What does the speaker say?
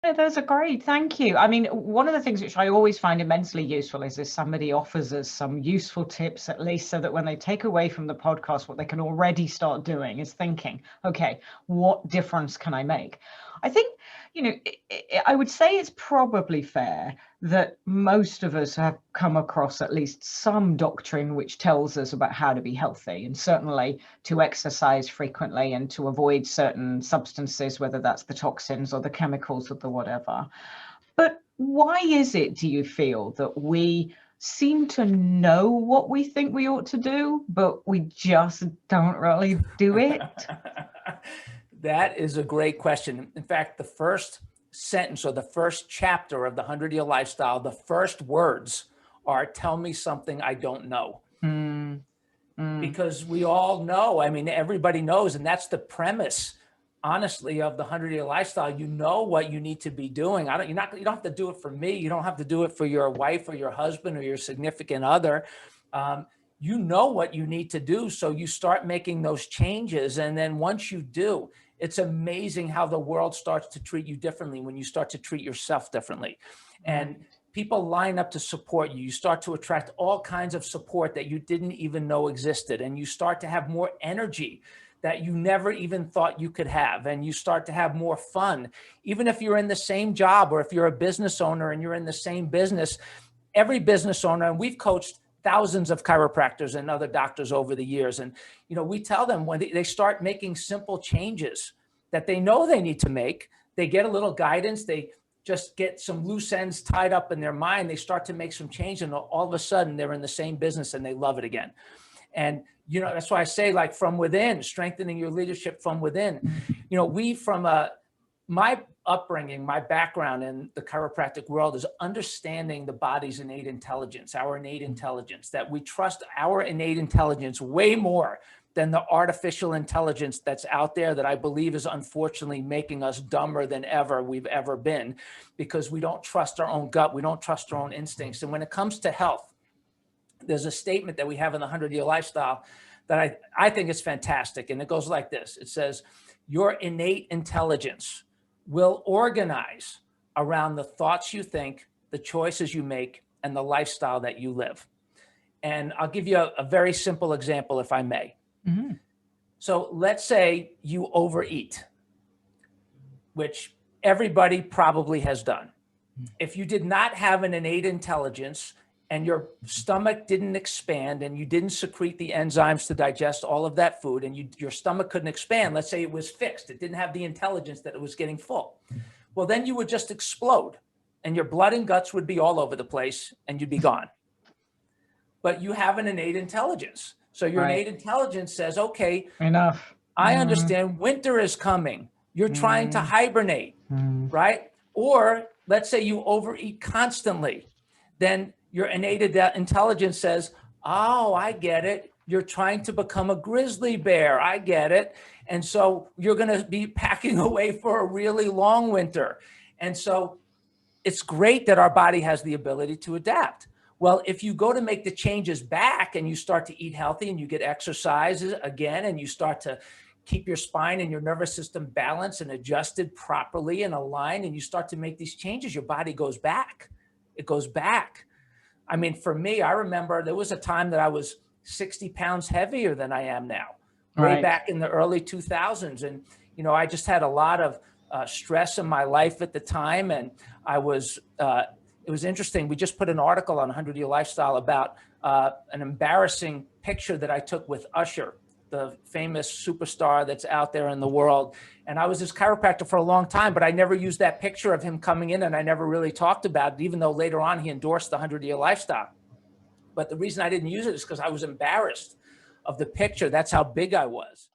No, those are great. Thank you. I mean, one of the things which I always find immensely useful is if somebody offers us some useful tips, at least so that when they take away from the podcast, what they can already start doing is thinking, okay, what difference can I make? I think, I would say it's probably fair that most of us have come across at least some doctrine which tells us about how to be healthy, and certainly to exercise frequently and to avoid certain substances, whether that's the toxins or the chemicals or the whatever. But why is it, do you feel, that we seem to know what we think we ought to do, but we just don't really do it? That is a great question. In fact, the first sentence or the first chapter of the 100-Year Lifestyle, the first words are, tell me something I don't know. Because we all know, I mean, everybody knows, and that's the premise, honestly, of the 100-Year Lifestyle. You know what you need to be doing. You don't have to do it for me. You don't have to do it for your wife or your husband or your significant other. You know what you need to do. So you start making those changes. And then once you do, it's amazing how the world starts to treat you differently when you start to treat yourself differently. And people line up to support you. You start to attract all kinds of support that you didn't even know existed. And you start to have more energy that you never even thought you could have. And you start to have more fun. Even if you're in the same job, or if you're a business owner and you're in the same business, every business owner, and we've coached thousands of chiropractors and other doctors over the years. And, we tell them when they start making simple changes that they know they need to make, they get a little guidance, they just get some loose ends tied up in their mind, they start to make some change, and all of a sudden they're in the same business and they love it again. And, that's why I say, like, from within, strengthening your leadership from within. My upbringing, my background in the chiropractic world is understanding the body's innate intelligence, our innate intelligence, that we trust our innate intelligence way more than the artificial intelligence that's out there, that I believe is unfortunately making us dumber than ever we've ever been, because we don't trust our own gut. We don't trust our own instincts. And when it comes to health, there's a statement that we have in the 100-Year Lifestyle that I think is fantastic. And it goes like this. It says, your innate intelligence will organize around the thoughts you think, the choices you make, and the lifestyle that you live. And I'll give you a very simple example, if I may. So let's say you overeat, which everybody probably has done. If you did not have an innate intelligence and your stomach didn't expand and you didn't secrete the enzymes to digest all of that food, and your stomach couldn't expand, let's say it was fixed, it didn't have the intelligence that it was getting full, well, then you would just explode and your blood and guts would be all over the place and you'd be gone. But you have an innate intelligence. So your innate intelligence says, okay, enough. I understand winter is coming. You're trying to hibernate, right? Or let's say you overeat constantly. Then your innate intelligence says, oh, I get it. You're trying to become a grizzly bear. I get it. And so you're going to be packing away for a really long winter. And so it's great that our body has the ability to adapt. Well, if you go to make the changes back and you start to eat healthy and you get exercises again, and you start to keep your spine and your nervous system balanced and adjusted properly and aligned, and you start to make these changes, your body goes back. It goes back. I mean, for me, I remember there was a time that I was 60 pounds heavier than I am now, way back in the early 2000s. And, I just had a lot of stress in my life at the time. And it was interesting. We just put an article on 100-Year Lifestyle about an embarrassing picture that I took with Usher, the famous superstar that's out there in the world. And I was his chiropractor for a long time, but I never used that picture of him coming in, and I never really talked about it, even though later on he endorsed the 100-Year Lifestyle. But the reason I didn't use it is because I was embarrassed of the picture. That's how big I was.